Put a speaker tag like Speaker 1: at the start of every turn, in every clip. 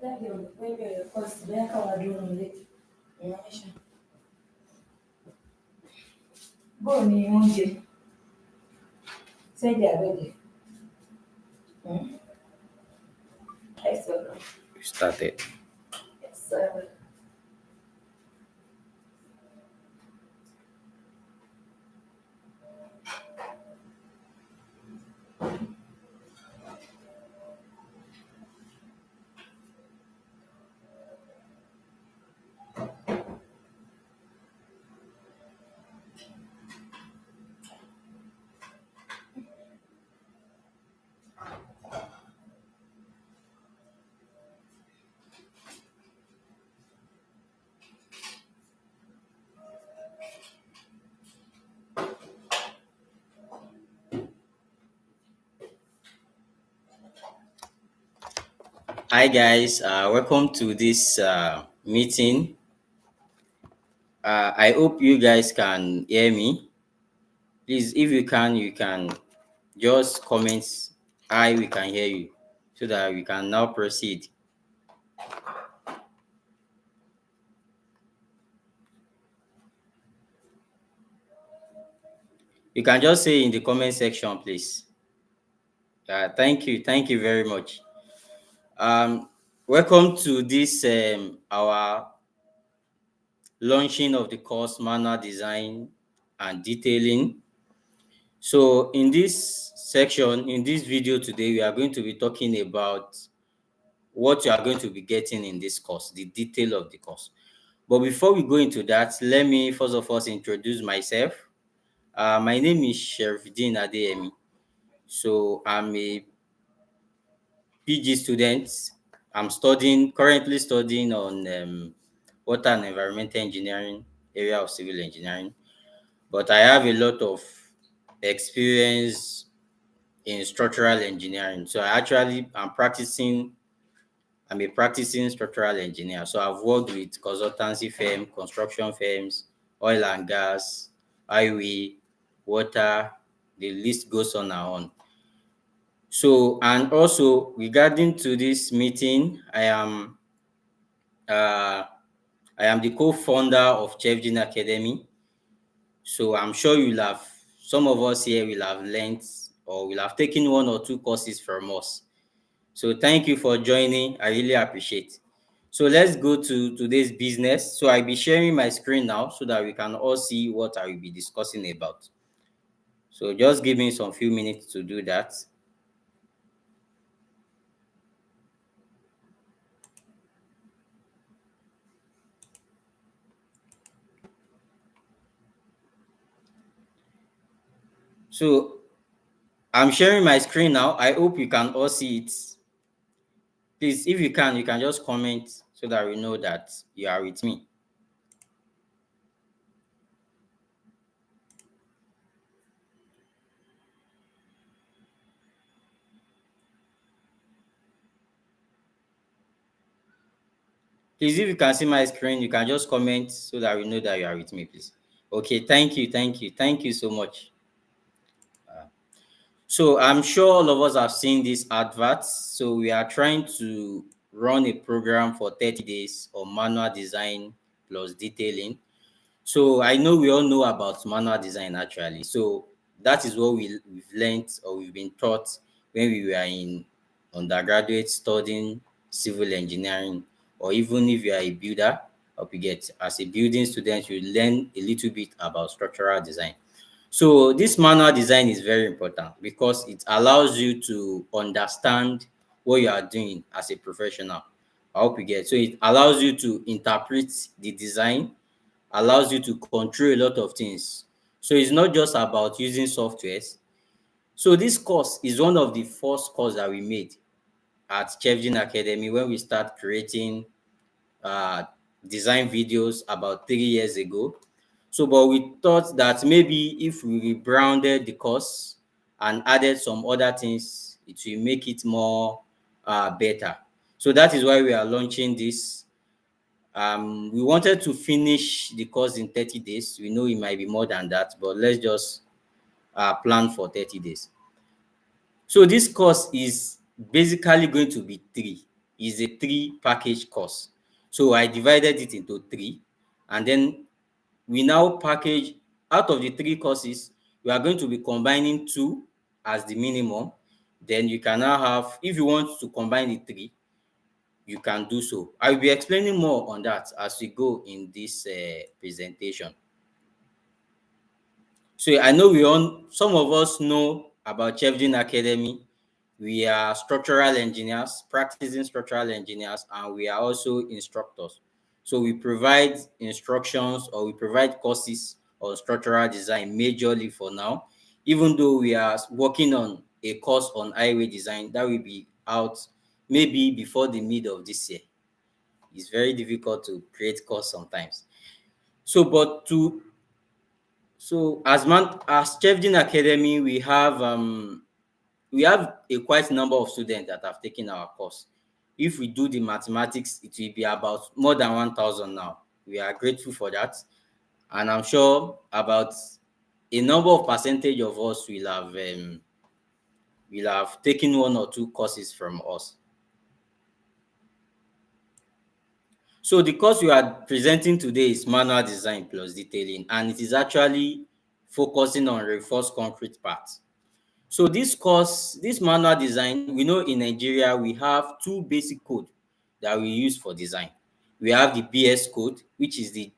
Speaker 1: Báwo ni oúnjẹ? Ṣẹ́jẹ̀ àbẹ̀jẹ̀? Ẹ sọ̀rọ̀.
Speaker 2: We started.
Speaker 1: Yes, sir.
Speaker 2: Hi guys, welcome to this meeting. I hope you guys can hear me. Please, if you can just comment "Hi, we can hear you," so that we can now proceed. You can just say in the comment section, please. Thank you very much. Welcome to this our launching of the course Manual Design and Detailing. So in this section, in this video today, we are going to be talking about what you are going to be getting in this course, the detail of the course. But before we go into that, let me first of all introduce myself. My name is Sherifdeen Adeyemi. So I'm a PG student. I'm currently studying on water and environmental engineering, area of civil engineering. But I have a lot of experience in structural engineering. So I'm a practicing structural engineer. So I've worked with consultancy firms, construction firms, oil and gas, highway, water, the list goes on and on. So, and also regarding to this meeting, I am the co-founder of Chevgin Academy. So I'm sure some of us here will have learned or will have taken one or two courses from us. So thank you for joining. I really appreciate. So let's go to today's business. So I'll be sharing my screen now so that we can all see what I will be discussing about. So just give me some few minutes to do that. So I'm sharing my screen now. I hope you can all see it. Please, if you can just comment so that we know that you are with me. Please, if you can see my screen, you can just comment so that we know that you are with me, please. Okay, thank you so much. So I'm sure all of us have seen these adverts. So we are trying to run a program for 30 days on manual design plus detailing. So I know we all know about manual design actually. So that is what we've learned or we've been taught when we were in undergraduate studying civil engineering, or even if you are a builder, as a building student, you learn a little bit about structural design. So this manual design is very important because it allows you to understand what you are doing as a professional. I hope you get. So it allows you to interpret the design, allows you to control a lot of things. So it's not just about using softwares. So this course is one of the first course that we made at Chevgin Academy when we start creating design videos about 3 years ago. So, but we thought that maybe if we rebranded the course and added some other things, it will make it more better. So that is why we are launching this. We wanted to finish the course in 30 days. We know it might be more than that, but let's just plan for 30 days. So this course is basically going to be 3. is a 3 package course. So I divided it into 3, and then we now package out of the 3 courses. We are going to be combining 2 as the minimum. Then you can now have, if you want to combine the 3, you can do so. I will be explaining more on that as we go in this presentation. So I know some of us know about Chevdin Academy. We are structural engineers, practicing structural engineers, and we are also instructors. So we provide instructions, or we provide courses on structural design majorly for now, even though we are working on a course on highway design that will be out maybe before the mid of this year. It's very difficult to create course sometimes. So, but to so as Chevdin Academy, we have a quite number of students that have taken our course. If we do the mathematics, it will be about more than 1,000 now. We are grateful for that, and I'm sure about a number of percentage of us will have taken 1 or 2 courses from us. So the course we are presenting today is manual design plus detailing, and it is actually focusing on reinforced concrete parts. So this course, this manual design, we know in Nigeria we have 2 basic code that we use for design. We have the BS code, which is the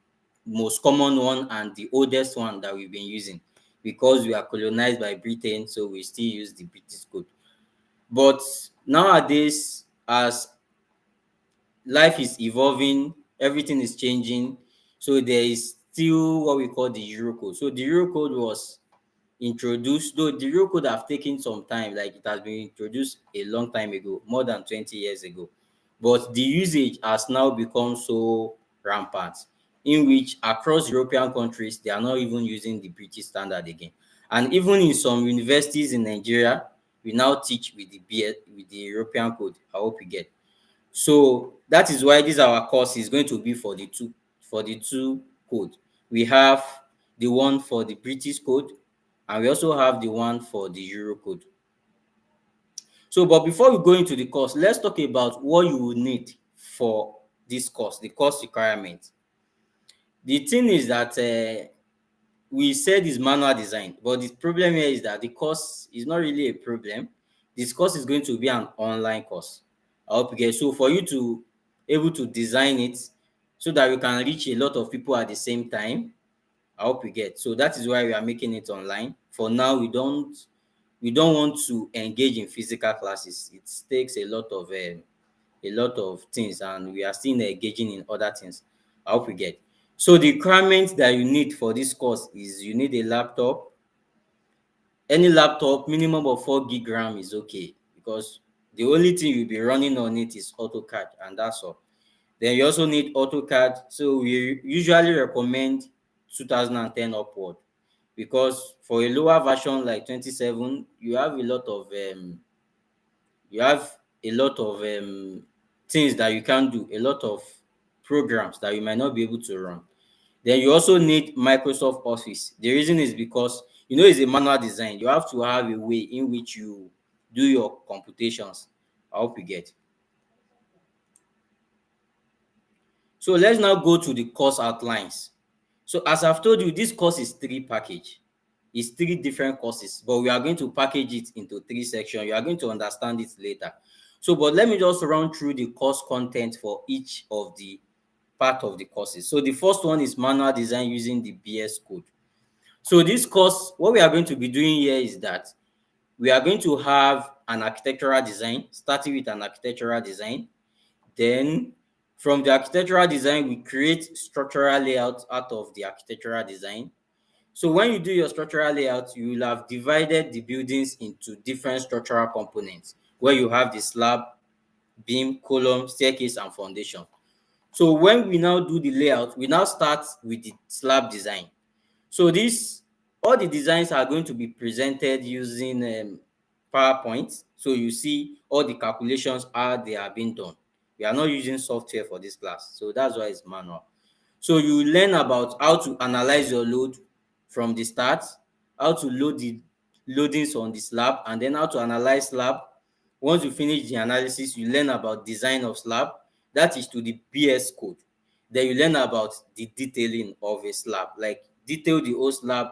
Speaker 2: most common one and the oldest one that we've been using, because we are colonized by Britain, so we still use the British code. But nowadays, as life is evolving, everything is changing. So there is still what we call the Eurocode. So the Eurocode was introduced, though the Eurocode have taken some time, like it has been introduced a long time ago, more than 20 years ago. But the usage has now become so rampant, in which across European countries, they are not even using the British standard again. And even in some universities in Nigeria, we now teach with the European code. I hope you get. So that is why this our course is going to be for the two code. We have the one for the British code, and we also have the one for the Euro code. So, but before we go into the course, let's talk about what you will need for this course, the course requirement. The thing is that we said is manual design, but the problem here is that the course is not really a problem. This course is going to be an online course. I hope you get. So for you to able to design it so that we can reach a lot of people at the same time, I hope you get. So that is why we are making it online. For now, we don't want to engage in physical classes. It takes a lot of things, and we are still engaging in other things. I hope you get. So the requirements that you need for this course is you need a laptop. Any laptop, minimum of 4 gig RAM is okay, because the only thing you'll be running on it is AutoCAD, and that's all. Then you also need AutoCAD. So we usually recommend 2010 upward, because for a lower version like 27, you have a lot of things that you can do, a lot of programs that you might not be able to run. Then you also need Microsoft Office. The reason is because it's a manual design. You have to have a way in which you do your computations. I hope you get. So let's now go to the course outlines. So as I've told you, this course is 3 package. It's 3 different courses, but we are going to package it into 3 sections. You are going to understand it later. So, but let me just run through the course content for each of the part of the courses. So the first one is manual design using the BS code. So this course, what we are going to be doing here is that we are going to have an architectural design, starting with an architectural design. Then from the architectural design, we create structural layout out of the architectural design. So when you do your structural layout, you will have divided the buildings into different structural components, where you have the slab, beam, column, staircase, and foundation. So when we now do the layout, we now start with the slab design. So all the designs are going to be presented using PowerPoint. So you see all the calculations, how they are being done. We are not using software for this class, so that's why it's manual. So you learn about how to analyze your load from the start, how to load the loadings on the slab, and then how to analyze slab, Once you finish the analysis, you learn about design of slab. That is to the BS code. Then you learn about the detailing of a slab, like detail the whole slab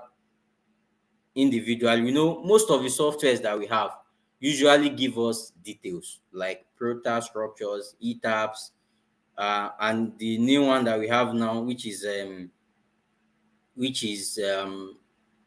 Speaker 2: individually. Most of the softwares that we have usually give us details like Prota structures, ETABS, and the new one that we have now, which is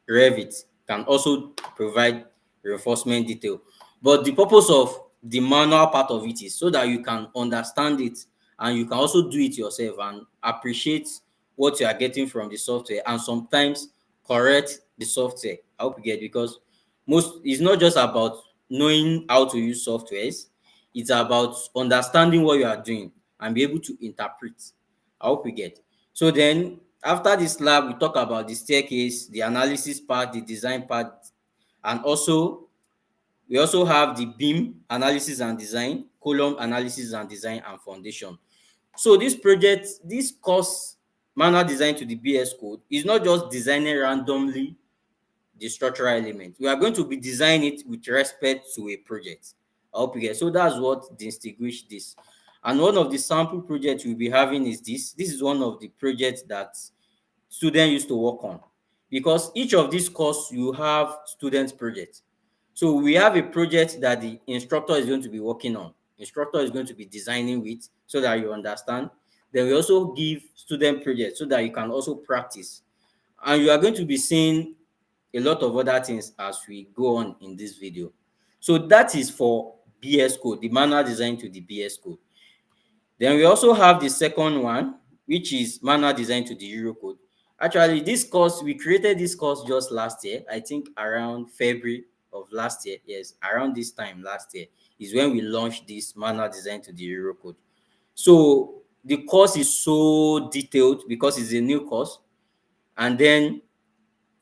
Speaker 2: Revit, can also provide reinforcement detail. But the purpose of the manual part of it is so that you can understand it and you can also do it yourself and appreciate what you are getting from the software, and sometimes correct the software. I hope you get, because most it's not just about knowing how to use softwares, it's about understanding what you are doing and be able to interpret. I hope you get. So then after this lab, we talk about the staircase, the analysis part, the design part, and also we also have the beam analysis and design, column analysis and design, and foundation. So this course, manual design to the BS code, is not just designing randomly the structural element. We are going to be designing it with respect to a project. I hope you get. So that's what distinguish this. And one of the sample projects we'll be having is this. This is one of the projects that students used to work on, because each of these course you have students project. So we have a project that the instructor is going to be working on, instructor is going to be designing with, so that you understand. Then we also give student projects so that you can also practice, and you are going to be seeing a lot of other things as we go on in this video. So that is for BS code, the manual design to the BS code. Then we also have the second one, which is manual design to the Eurocode. Actually, this course, we created this course just last year, I think around February of last year. Yes, around this time last year is when we launched this manual design to the Eurocode. So the course is so detailed because it's a new course, and then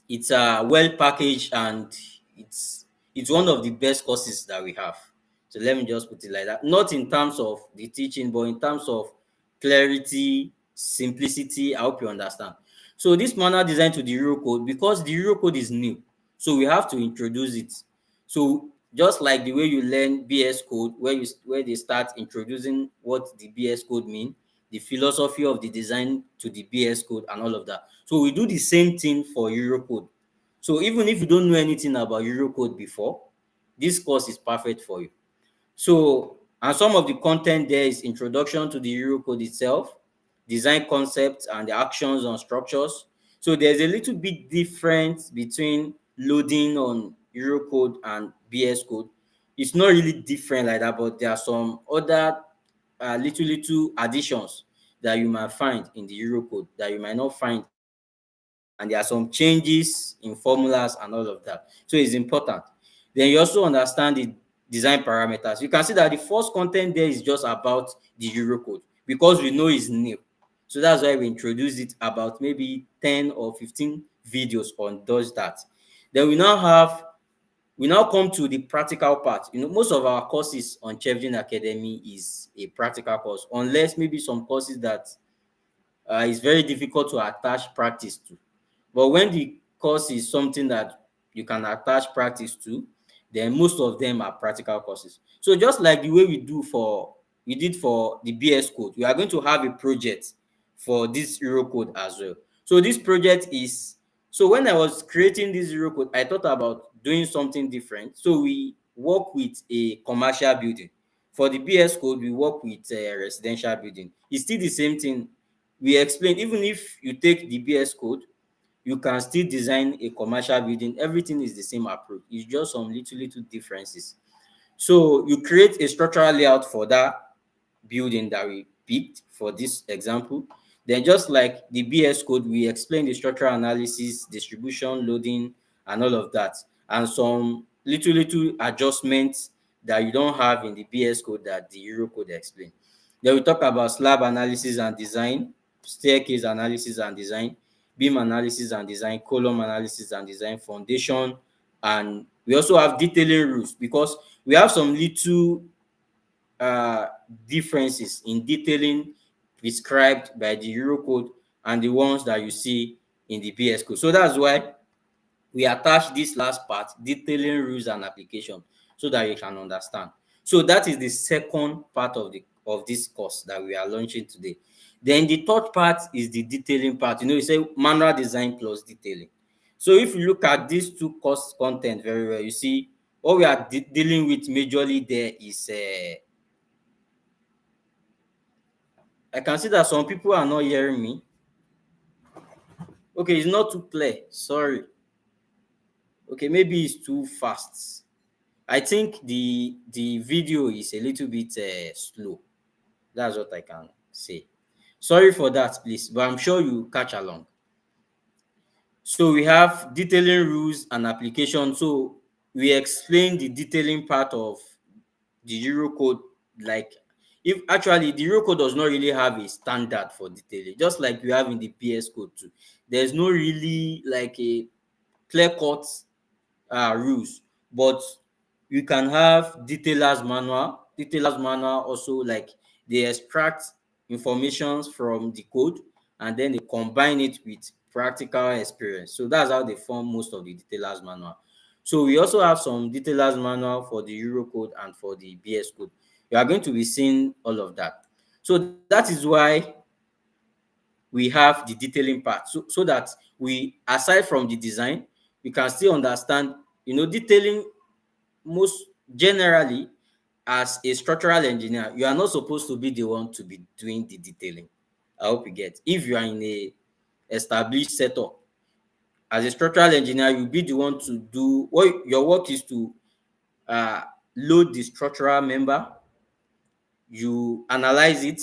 Speaker 2: it's well packaged, and it's one of the best courses that we have. So let me just put it like that. Not in terms of the teaching, but in terms of clarity, simplicity. I hope you understand. So this manual design to the Eurocode, because the Eurocode is new, so we have to introduce it. So just like the way you learn BS code, where they start introducing what the BS code mean, the philosophy of the design to the BS code, and all of that. So we do the same thing for Eurocode. So even if you don't know anything about Eurocode before, this course is perfect for you. So, and some of the content there is introduction to the Eurocode itself, design concepts and the actions on structures. So there's a little bit difference between loading on Eurocode and BS code. It's not really different like that, but there are some other little additions that you might find in the Eurocode that you might not find in BS code. And there are some changes in formulas and all of that. So it's important. Then you also understand the design parameters. You can see that the first content there is just about the Eurocode because we know it's new. So that's why we introduced it about maybe 10 or 15 videos on does that. Then we now come to the practical part. Most of our courses on Chevron Academy is a practical course, unless maybe some courses that is very difficult to attach practice to. But when the course is something that you can attach practice to, then most of them are practical courses. So just like the way we did for the BS code, we are going to have a project for this Eurocode as well. So this project is, so when I was creating this Eurocode, I thought about doing something different. So we work with a commercial building. For the BS code, we work with a residential building. It's still the same thing. We explain, even if you take the BS code, you can still design a commercial building. Everything is the same approach. It's just some little differences. So you create a structural layout for that building that we picked for this example. Then just like the BS code, we explain the structural analysis, distribution, loading, and all of that. And some little adjustments that you don't have in the BS code that the Eurocode explain. Then we talk about slab analysis and design, staircase analysis and design, beam analysis and design, column analysis and design, foundation, and we also have detailing rules because we have some little uh, differences in detailing prescribed by the Eurocode and the ones that you see in the BS code. So that's why we attach this last part, detailing rules and application, so that you can understand. So that is the second part of this course that we are launching today. Then the third part is the detailing part. You say manual design plus detailing. So if you look at these two course content very well, you see what we are dealing with majorly there is I can see that some people are not hearing me. Okay, it's not too clear. Sorry. Okay, maybe it's too fast. I think the video is a little bit slow. That's what I can say. Sorry for that, please, but I'm sure you catch along. So we have detailing rules and application. So we explain the detailing part of the Eurocode. Like, if actually the Eurocode does not really have a standard for detailing, just like we have in the PS code too. There's no really like a clear cut rules, but you can have detailers manual. Detailers manual also, like, they extract informations from the code and then they combine it with practical experience. So that's how they form most of the detailers manual. So we also have some detailers manual for the Eurocode and for the BS code. You are going to be seeing all of that. So that is why we have the detailing part, so that we, aside from the design, we can still understand, detailing. Most generally, as a structural engineer, you are not supposed to be the one to be doing the detailing. I hope you get. If you are in a established setup, as a structural engineer, you'll be the one to do what your work is to uh, load the structural member, you analyze it,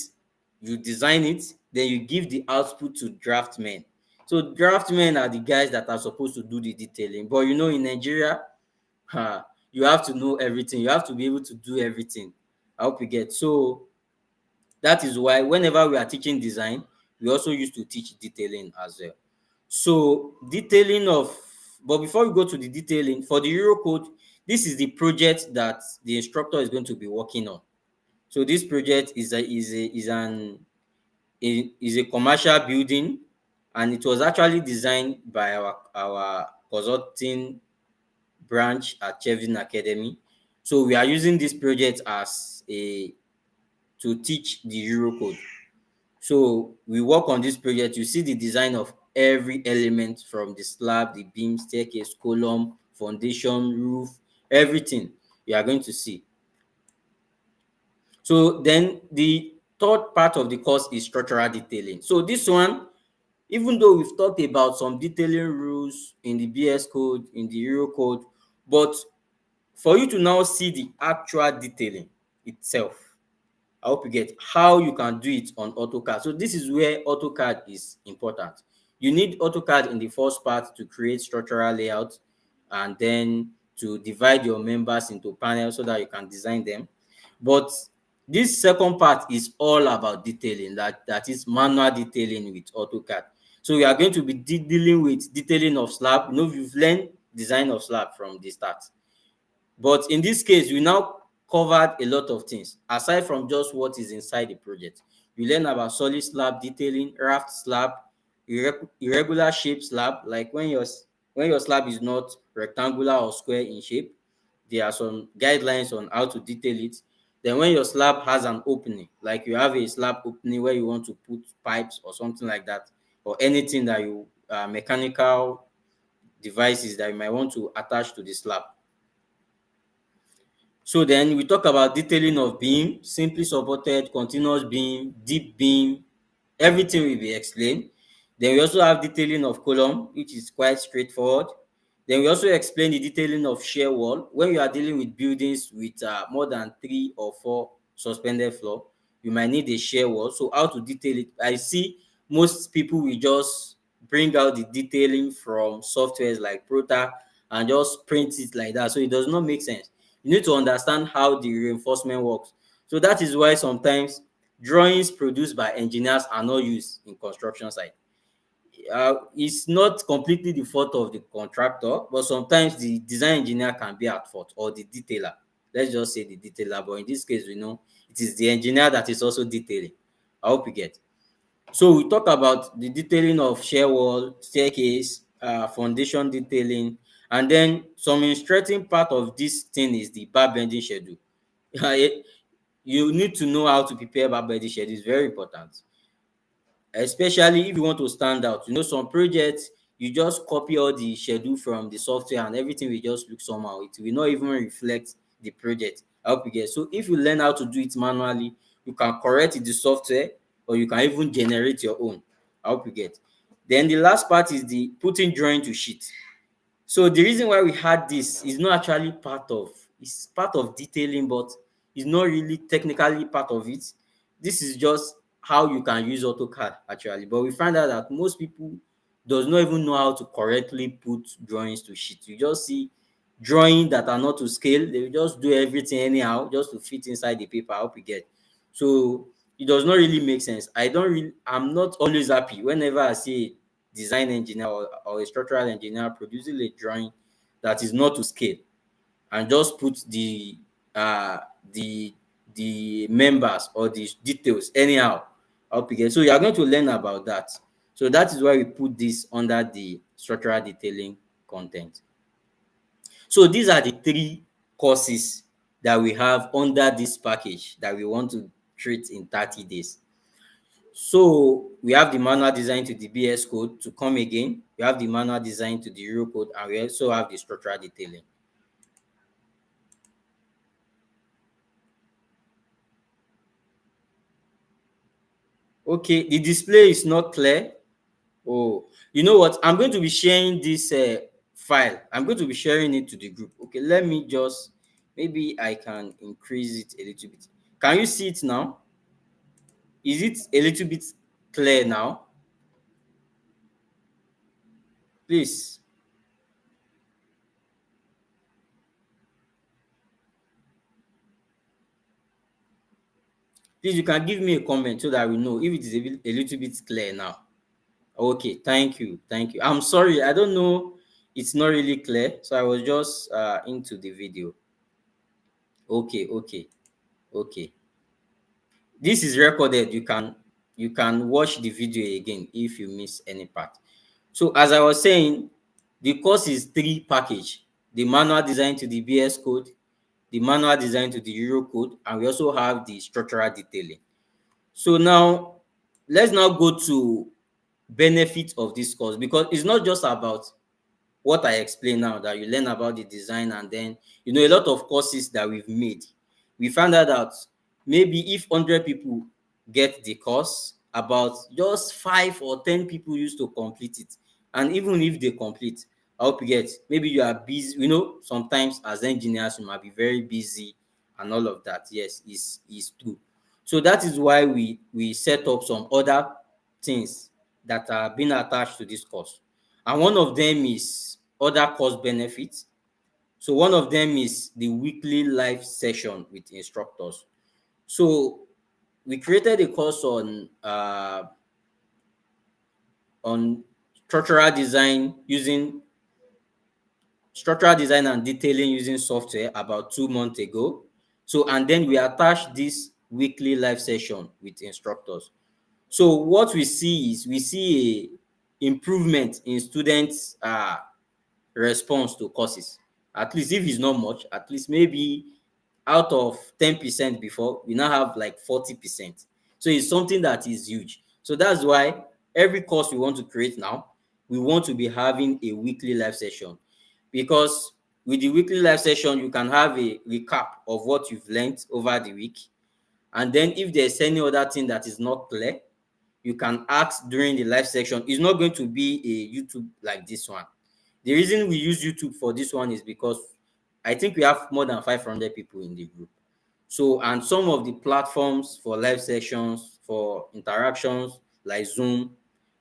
Speaker 2: you design it, then you give the output to draftmen. So draftmen are the guys that are supposed to do the detailing. But in Nigeria, you have to know everything. You have to be able to do everything. I hope you get. So that is why whenever we are teaching design, we also used to teach detailing as well. So detailing of, but before we go to the detailing for the Eurocode, this is the project that the instructor is going to be working on. So this project is a commercial building, and it was actually designed by our consulting branch at Chevin Academy. So we are using this project as a to teach the Eurocode. So we work on this project. You see the design of every element, from the slab, the beam, staircase, column, foundation, roof, everything you are going to see. So then the third part of the course is structural detailing. So this one, even though we've talked about some detailing rules in the BS code, in the Eurocode, but for you to now see the actual detailing itself, I hope you get how you can do it on AutoCAD. So this is where AutoCAD is important. You need AutoCAD in the first part to create structural layout, and then to divide your members into panels so that you can design them. But this second part is all about detailing, that is manual detailing with AutoCAD. So we are going to be dealing with detailing of slab. You've learned design of slab from the start. But in this case, we now covered a lot of things aside from just what is inside the project. You learn about solid slab detailing, raft slab, irregular shape slab, like when your slab is not rectangular or square in shape. There are some guidelines on how to detail it. Then when your slab has an opening, like you have a slab opening where you want to put pipes or something like that, or anything that you mechanical devices that you might want to attach to the slab. So then we talk about detailing of beam, simply supported, continuous beam, deep beam, everything will be explained. Then we also have detailing of column, which is quite straightforward. Then we also explain the detailing of shear wall. When you are dealing with buildings with more than 3 or 4 suspended floor, you might need a shear wall. So how to detail it? I see most people will just bring out the detailing from softwares like Prota and just print it like that. So it does not make sense. You need to understand how the reinforcement works. So that is why sometimes drawings produced by engineers are not used in construction site. It's not completely the fault of the contractor, but sometimes the design engineer can be at fault, or the detailer. Let's just say the detailer, but in this case, we know it is the engineer that is also detailing. I hope you get. So we talk about the detailing of shear wall, staircase, foundation detailing, and then some interesting part of this thing is the bar bending schedule. You need to know how to prepare back by the schedule. It's very important, especially if you want to stand out. Some projects you just copy all the schedule from the software and everything will just look somehow. It will not even reflect the project. I hope you get. So if you learn how to do it manually, you can correct the software or you can even generate your own. I hope you get. Then the last part is the putting drawing to sheet. So the reason why we had this is not actually it's part of detailing, but it's not really technically part of it. This is just how you can use AutoCAD actually. But we find out that most people does not even know how to correctly put drawings to sheet. You just see drawing that are not to scale, they will just do everything anyhow just to fit inside the paper. I hope you get. So it does not really make sense. I'm not always happy whenever I see design engineer or a structural engineer producing a drawing that is not to scale and just put uh the the members or the details anyhow. Up again. So you are going to learn about that. So that is why we put this under the structural detailing content. So these are the three courses that we have under this package that we want to treat in 30 days. So we have the manual design to the BS code to come again. We have the manual design to the Euro code, and we also have the structural detailing. Okay, the display is not clear. Oh, you know what? I'm going to be sharing this file. I'm going to be sharing it to the group. Okay, let me just, maybe I can increase it a little bit. Can you see it now? Is it a little bit clear now? Please. Please, you can give me a comment so that we know if it is a little bit clear now. Okay, thank you. Thank you. I'm sorry, I don't know. It's not really clear. So I was just into the video. Okay, okay, okay. This is recorded. You can watch the video again if you miss any part. So as I was saying, the course is three package: the manual design to the BS code, the manual design to the Euro code, and we also have the structural detailing. So now let's now go to benefit of this course, because it's not just about what I explained now, that you learn about the design, and then a lot of courses that we've made, we found out that maybe if 100 people get the course, about just 5 or 10 people used to complete it. And even if they complete, I hope you get, maybe you are busy. Sometimes as engineers you might be very busy and all of that. Yes, is true. So that is why we set up some other things that are being attached to this course. And one of them is other course benefits. So one of them is the weekly live session with instructors. So we created a course on structural design and detailing using software about 2 months ago. So, and then we attached this weekly live session with instructors. So what we see is a improvement in students response to courses. At least if it's not much, at least maybe out of 10% before, we now have like 40%. So it's something that is huge. So that's why every course we want to create now, we want to be having a weekly live session, because with the weekly live session you can have a recap of what you've learned over the week. And then if there's any other thing that is not clear, you can ask during the live section. It's not going to be a YouTube like this one. The reason we use YouTube for this one is because I think we have more than 500 people in the group. So, and some of the platforms for live sessions, for interactions like Zoom,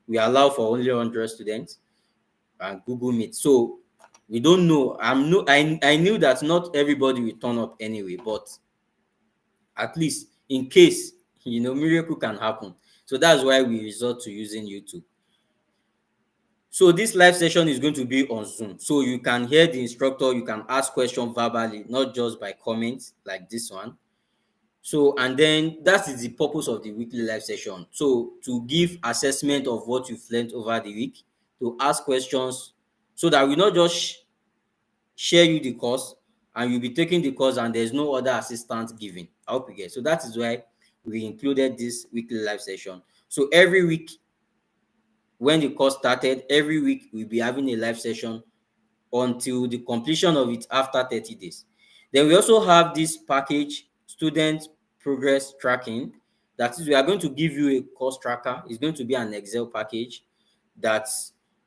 Speaker 2: we allow for only 100 students, and Google Meet. So we don't know. I knew that not everybody will turn up anyway, but at least in case, miracle can happen. So that's why we resort to using YouTube. So this live session is going to be on Zoom. So you can hear the instructor, you can ask questions verbally, not just by comments like this one. So, and then that is the purpose of the weekly live session. So to give assessment of what you've learned over the week, to ask questions, so that we not just share you the course, and you'll be taking the course and there's no other assistant giving. I hope you get. So that is why we included this weekly live session. So every week when the course started, every week we'll be having a live session until the completion of it after 30 days. Then we also have this package, student progress tracking. That is, we are going to give you a course tracker. It's going to be an Excel package that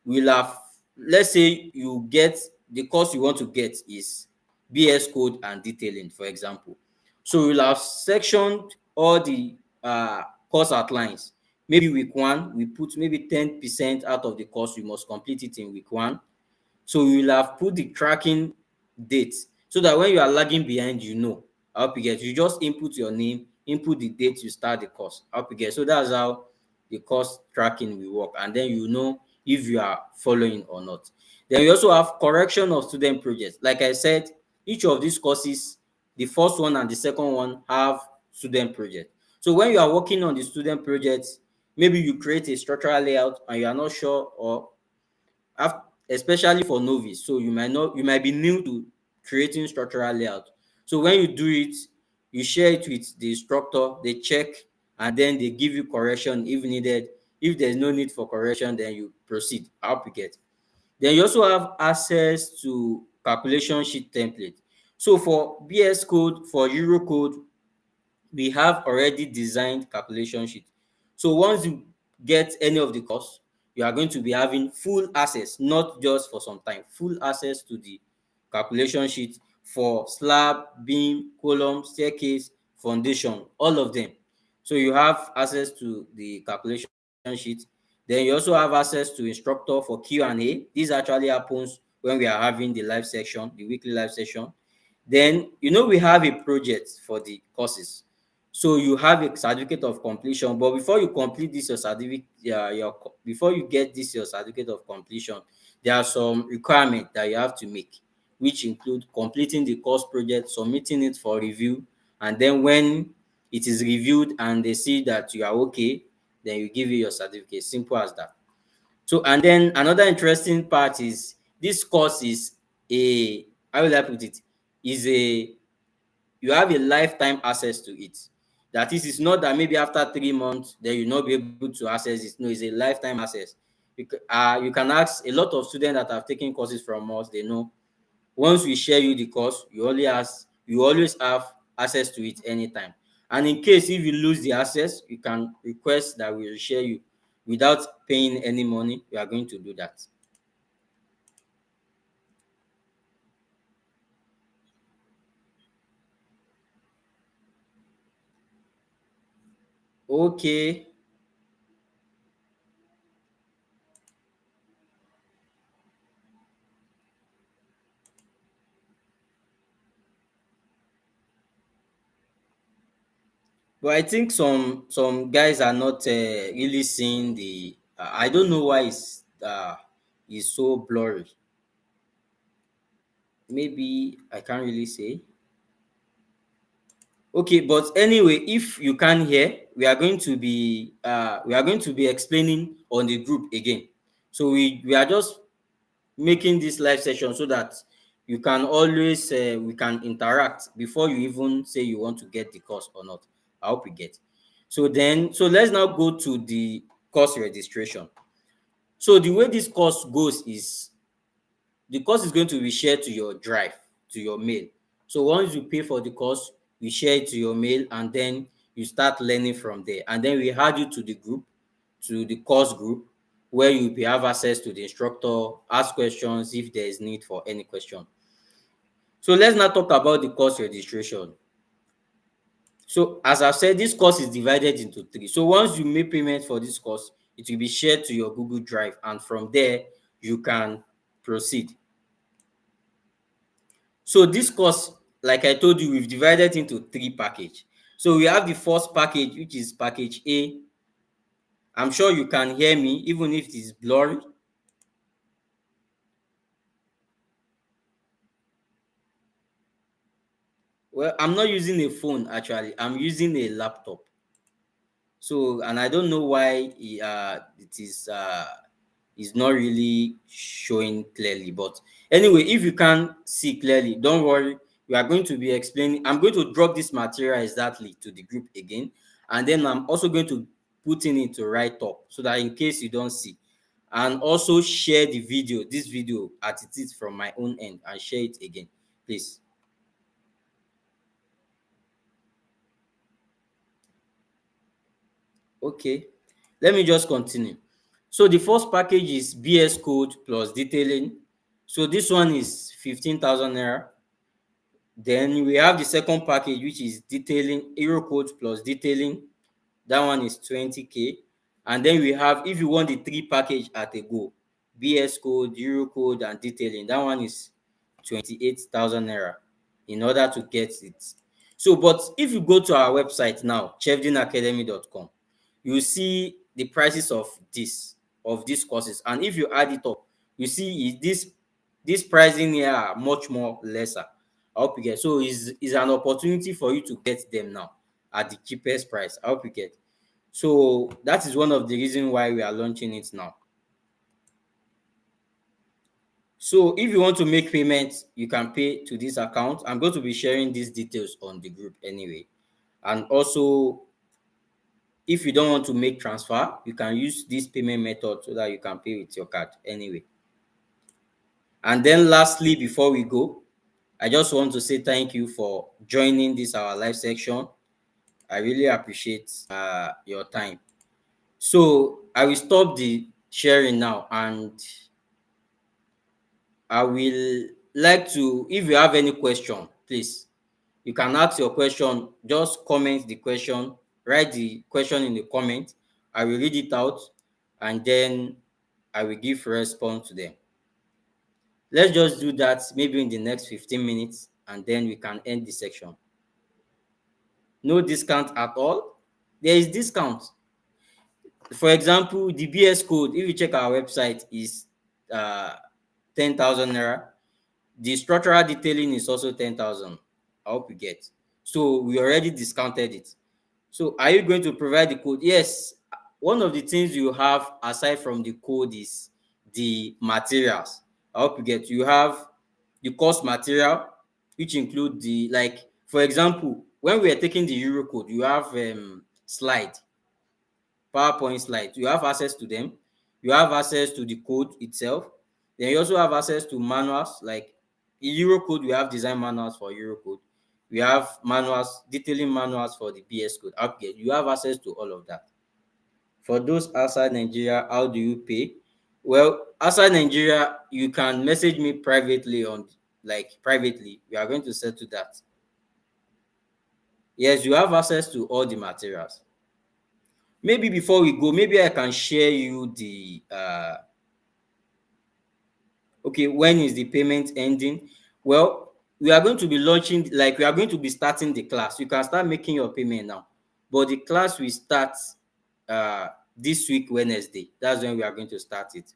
Speaker 2: will have, let's say you get the course you want to get is BS code and detailing, for example. So we'll have sectioned all the course outlines. Maybe week one, we put maybe 10% out of the course, you must complete it in week one. So you will have put the tracking date so that when you are lagging behind, you know. I hope you get. You just input your name, input the date you start the course. I hope you get. So that's how the course tracking will work, and then you know if you are following or not. Then we also have correction of student projects. Like I said, each of these courses, the first one and the second one, have student project. So when you are working on the student project, maybe you create a structural layout and you are not sure, or especially for novice, so you might be new to creating structural layout. So when you do it, you share it with the instructor, they check, and then they give you correction if needed. If there's no need for correction, then you proceed. I hope you get. Then you also have access to calculation sheet template. So for BS code, for Euro code, we have already designed calculation sheet. So once you get any of the course, you are going to be having full access, not just for some time, full access to the calculation sheet for slab, beam, column, staircase, foundation, all of them. So you have access to the calculation sheet. Then you also have access to instructor for Q&A. This actually happens when we are having the live section, the weekly live session. Then we have a project for the courses. So you have a certificate of completion, but before you complete this your certificate, before you get this your certificate of completion, there are some requirements that you have to make, which include completing the course project, submitting it for review, and then when it is reviewed and they see that you are okay, then you give you your certificate. Simple as that. So, and then another interesting part is this course is a, how will I put it, is a, you have a lifetime access to it. That is, it's not that maybe after 3 months then you'll not be able to access it. No, it's a lifetime access. You can ask a lot of students that have taken courses from us, they know once we share you the course, you always have access to it anytime. And in case if you lose the access, you can request that we will share you without paying any money. We are going to do that. Okay. But I think some guys are not really seeing the. I don't know why it's so blurry. Maybe I can't really say. Okay, but anyway, if you can hear, we are going to be explaining on the group again. So we are just making this live session so that you can always we can interact before you even say you want to get the course or not. I hope you get. So let's now go to the course registration. So the way this course goes is the course is going to be shared to your drive, to your mail. So once you pay for the course, we share it to your mail, and then you start learning from there. And then we add you to the group, to the course group, where you will have access to the instructor, ask questions if there is need for any question. So let's now talk about the course registration. So as I've said, this course is divided into three. So once you make payment for this course, it will be shared to your Google Drive, and from there you can proceed. So this course, like I told you, we've divided into three packages. So we have the first package, which is package A. I'm sure you can hear me, even if it is blurry. Well, I'm not using a phone actually. I'm using a laptop. So, and I don't know why it is not really showing clearly. But anyway, if you can see clearly, don't worry. We are going to be explaining. I'm going to drop this material exactly to the group again, and then I'm also going to put in it to write up so that in case you don't see, and also share the video, this video as it is from my own end, and share it again, please. Okay, let me just continue. So the first package is BS code plus detailing. So this one is 15,000 naira. Then we have the second package, which is detailing, hero code plus detailing. That one is 20K. And then we have, if you want the three package at a go, BS code, hero code, and detailing, that one is 28,000 naira in order to get it. So, but if you go to our website now, chefdinacademy.com, you see the prices of these courses, and if you add it up, you see this pricing here are much more lesser. I hope you get. So is an opportunity for you to get them now at the cheapest price. I hope you get. So that is one of the reasons why we are launching it now. So if you want to make payments, you can pay to this account. I'm going to be sharing these details on the group anyway. And also, if you don't want to make transfer, you can use this payment method so that you can pay with your card anyway. And then lastly, before we go, I just want to say thank you for joining this our live section. I really appreciate your time. So I will stop the sharing now, and I will like to, if you have any question, please, you can ask your question. Just comment the question, write the question in the comment. I will read it out, and then I will give response to them. Let's just do that maybe in the next 15 minutes, and then we can end the section. No discount at all? There is discount. For example, the BS code, if you check our website, is 10,000 naira. The structural detailing is also 10,000. I hope you get. So we already discounted it. So are you going to provide the code? Yes. One of the things you have aside from the code is the materials. I hope you get. You have the course material, which include the, like, for example, when we are taking the Euro code, you have slide, PowerPoint slides. You have access to them. You have access to the code itself. Then you also have access to manuals. Like in Eurocode, we have design manuals for Eurocode. We have manuals, detailing manuals for the BS code. Upgrade. You have access to all of that. For those outside Nigeria, how do you pay? Well, outside Nigeria, you can message me privately on, like, privately. We are going to settle that. Yes, you have access to all the materials. Maybe before we go, maybe I can share you the okay, when is the payment ending? Well, we are going to be launching, like, we are going to be starting the class. You can start making your payment now, but the class will start this week Wednesday. That's when we are going to start it.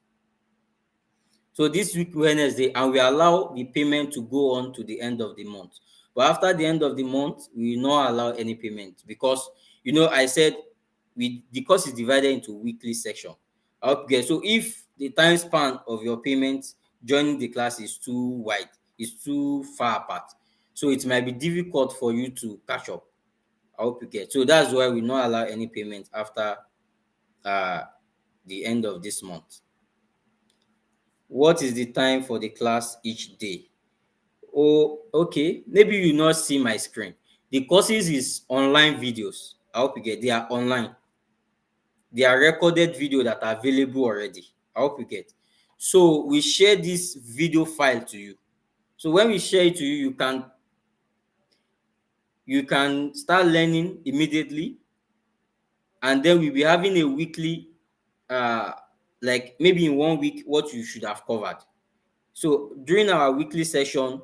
Speaker 2: So this week Wednesday, and we allow the payment to go on to the end of the month. But after the end of the month, we will not allow any payment because, I said the course is divided into weekly section. Okay, so if the time span of your payment joining the class is too wide, is too far apart, so it might be difficult for you to catch up. I hope you get. So that's why we not allow any payment after the end of this month. What is the time for the class each day? Oh, okay. Maybe you not see my screen. The courses is online videos. I hope you get. They are online. They are recorded video that are available already. I hope you get. So we share this video file to you. So when we share it to you, you can start learning immediately, and then we'll be having a weekly, like maybe in 1 week, what you should have covered. So during our weekly session,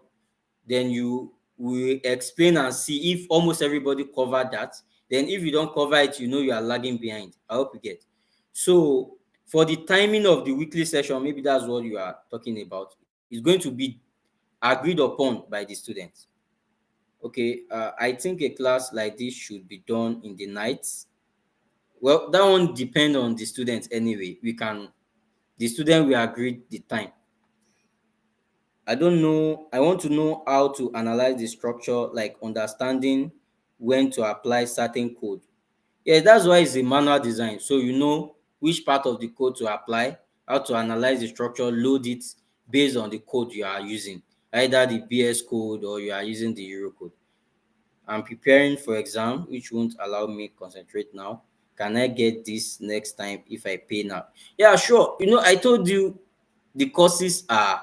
Speaker 2: then you will explain and see if almost everybody covered that. Then if you don't cover it, you are lagging behind. I hope you get. So for the timing of the weekly session, maybe that's what you are talking about. It's going to be agreed upon by the students. Okay, I think a class like this should be done in the night. Well, that one depends on the students anyway. The student will agree the time. I don't know. I want to know how to analyze the structure, like understanding when to apply certain code. Yeah, that's why it's a manual design. So you know which part of the code to apply, how to analyze the structure, load it based on the code you are using, either the BS code or you are using the Euro code. I'm preparing for exam, which won't allow me concentrate now. Can I get this next time if I pay now? Yeah, sure. I told you the courses are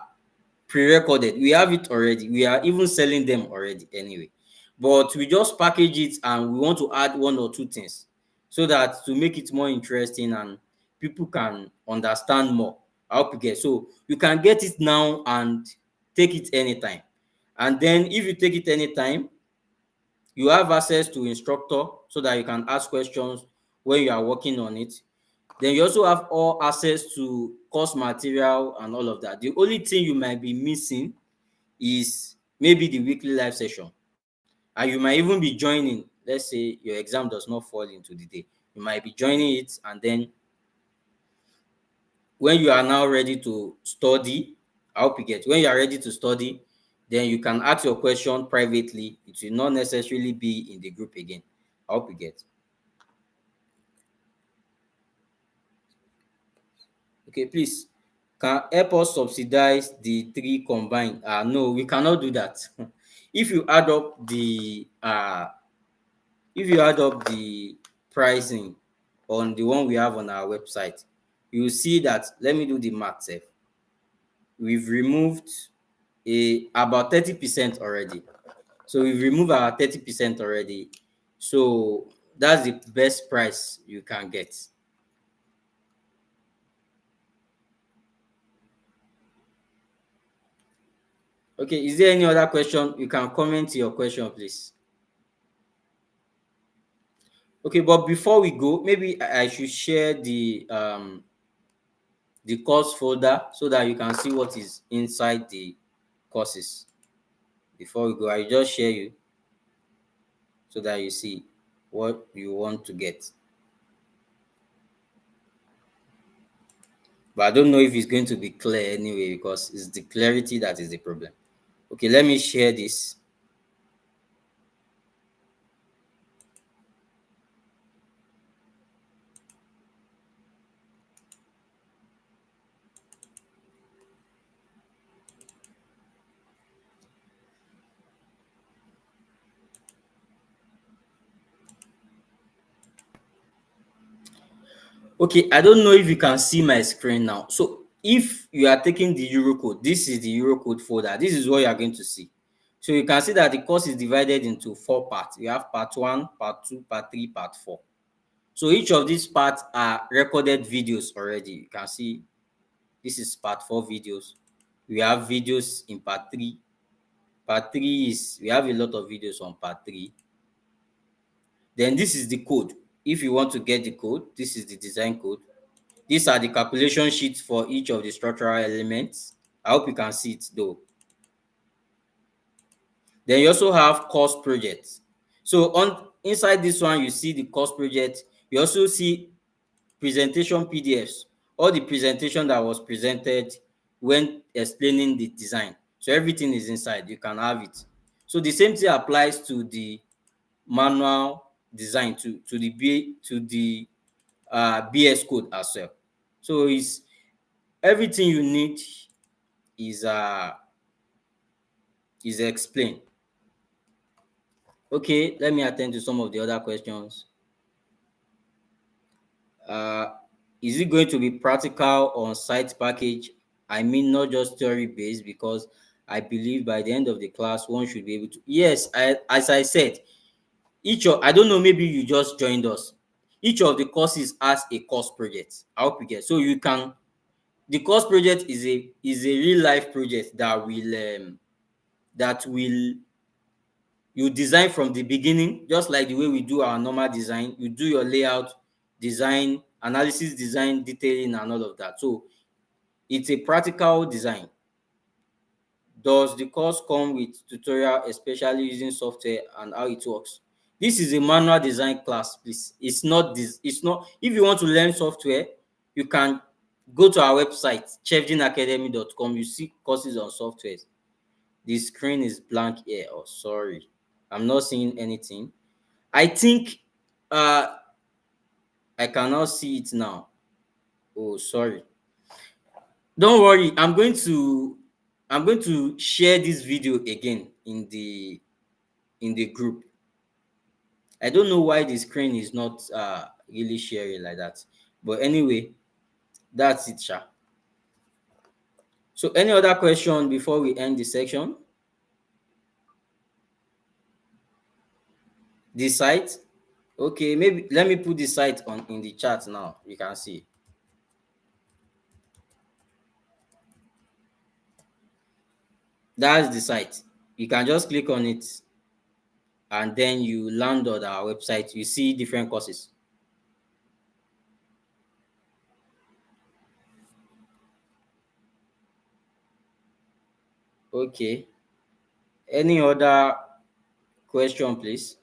Speaker 2: pre-recorded. We have it already. We are even selling them already anyway. But we just package it and we want to add one or two things so that to make it more interesting and people can understand more. I hope you get. So you can get it now and take it anytime. And then if you take it anytime, you have access to instructor so that you can ask questions when you are working on it. Then you also have all access to course material and all of that. The only thing you might be missing is maybe the weekly live session. And you might even be joining, let's say your exam does not fall into the day. You might be joining it, and then when you are now ready to study, I hope you get, when you are ready to study, then you can ask your question privately. It will not necessarily be in the group again. I hope you get. Okay, please, can help us subsidize the three combined. No, we cannot do that. if you add up the pricing on the one we have on our website, you will see that, let me do the math sef. We've removed about 30% already. So we've removed our 30% already. So that's the best price you can get. Okay, is there any other question? You can comment your question, please. Okay, but before we go, maybe I should share the course folder so that you can see what is inside the courses. Before we go, I just share you so that you see what you want to get. But I don't know if it's going to be clear anyway, because it's the clarity that is the problem. Okay, let me share this. Okay, I don't know if you can see my screen now. So if you are taking the Eurocode, this is the Eurocode folder. This is what you are going to see. So you can see that the course is divided into 4 parts. You have part 1, part 2, part 3, part 4. So each of these parts are recorded videos already. You can see this is part 4 videos. We have videos in part 3. Part 3 is, we have a lot of videos on part 3. Then this is the code. If you want to get the code, this is the design code. These are the calculation sheets for each of the structural elements. I hope you can see it though. Then you also have course projects. So inside this one, you see the course project. You also see presentation PDFs, all the presentation that was presented when explaining the design. So everything is inside. You can have it. So the same thing applies to the manual design, to the BS code as well. So it's everything you need is explained. Okay, let me attend to some of the other questions. Is it going to be practical on site package? I mean, not just theory based, because I believe by the end of the class, one should be able to. Yes, as I said, I don't know, maybe you just joined us. Each of the courses has a course project. I hope you get. So you can, the course project is a real life project that will you design from the beginning, just like the way we do our normal design. You do your layout, design, analysis, design, detailing, and all of that. So it's a practical design. Does the course come with tutorial, especially using software and how it works? This is a manual design class, please. It's not this. It's not. If you want to learn software, you can Go to our website, chefdinacademy.com. You see courses on software. The screen is blank here. Oh, sorry. I'm not seeing anything. I think I cannot see it now. Oh, sorry. Don't worry. I'm going to share this video again in the group. I don't know why the screen is not really sharing like that. But anyway, that's it, Sha. So any other question before we end the section? The site? Okay, maybe let me put the site on in the chat now. You can see. That's the site. You can just click on it and then you land on our website. You see different courses. Okay. Any other question, please?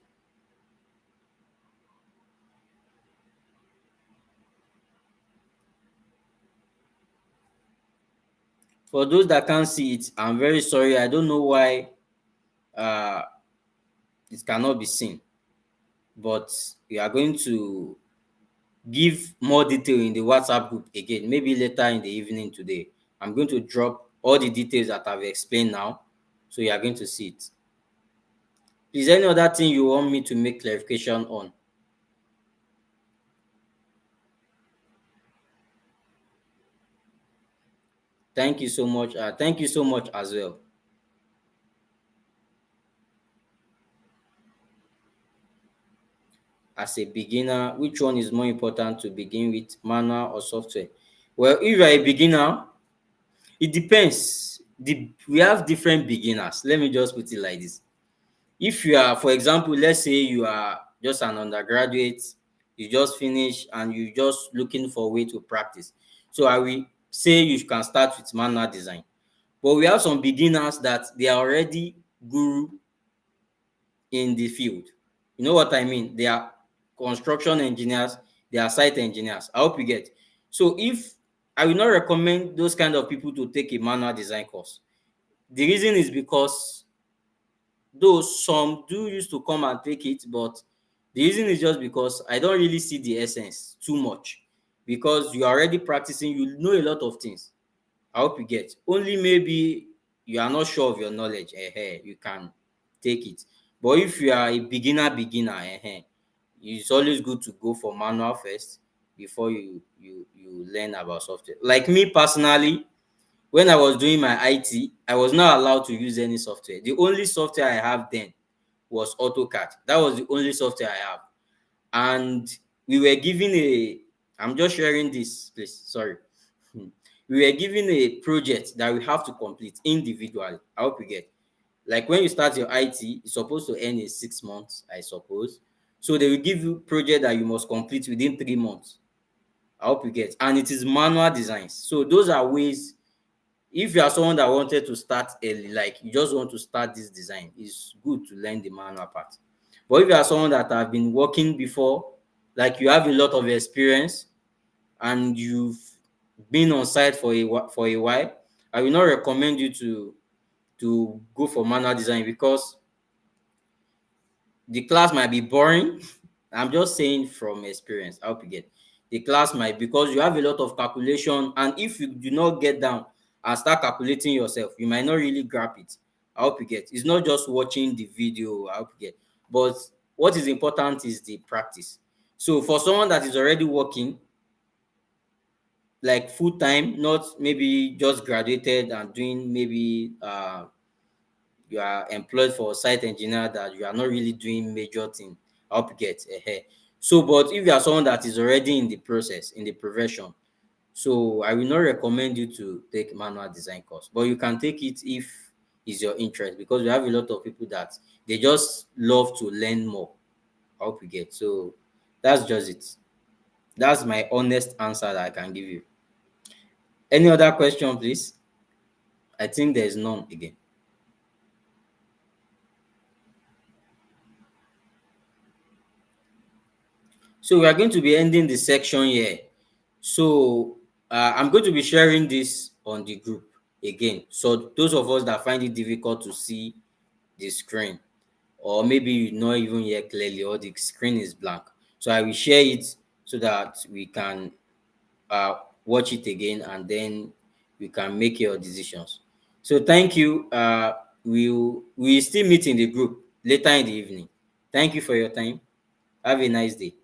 Speaker 2: For those that can't see it, I'm very sorry. I don't know why uh, it cannot be seen, but we are going to give more detail in the WhatsApp group again, maybe later in the evening today. I'm going to drop all the details that I've explained now, so you are going to see it. Is there any other thing you want me to make clarification on? Thank you so much. Thank you so much as well. As a beginner, which one is more important to begin with, manual or software? Well, if you're a beginner, it depends. We have different beginners. Let me just put it like this. If you are, for example, let's say you are just an undergraduate, you just finish and you just looking for a way to practice. So I will say you can start with manual design. But we have some beginners that they are already guru in the field. You know what I mean? They are construction engineers, they are site engineers. I hope you get. So if I will not recommend those kind of people to take a manual design course. The reason is because though some do used to come and take it, but the reason is just because I don't really see the essence too much, because you are already practicing, you know a lot of things. I hope you get. Only maybe you are not sure of your knowledge, you can take it. But if you are a beginner, it's always good to go for manual first before you learn about software. Like me personally, when I was doing my IT, I was not allowed to use any software. The only software I have then was AutoCAD. That was the only software I have. And we were given I'm just sharing this, please. Sorry. We were given a project that we have to complete individually. I hope you get. Like when you start your IT, it's supposed to end in 6 months, I suppose. So they will give you project that you must complete within 3 months. I hope you get. And it is manual designs. So those are ways. If you are someone that wanted to start early, like you just want to start this design, it's good to learn the manual part. But if you are someone that have been working before, like you have a lot of experience and you've been on site for a while, I will not recommend you to go for manual design, because the class might be boring. I'm just saying from experience. I hope you get. The class might, because you have a lot of calculation, and if you do not get down and start calculating yourself, you might not really grab it. I hope you get. It's not just watching the video. I hope you get. But what is important is the practice. So for someone that is already working like full time, not maybe just graduated and doing maybe you are employed for a site engineer, that you are not really doing major thing. I hope you get ahead. So, but if you are someone that is already in the process, in the profession, so I will not recommend you to take manual design course, but you can take it if it's your interest, because we have a lot of people that they just love to learn more. I hope you get. So that's just it. That's my honest answer that I can give you. Any other question, please? I think there is none again. So we are going to be ending the section here. So I'm going to be sharing this on the group again. So those of us that find it difficult to see the screen, or maybe you not even hear clearly, or the screen is blank, so I will share it so that we can watch it again, and then you can make your decisions. So thank you. We still meet in the group later in the evening. Thank you for your time. Have a nice day.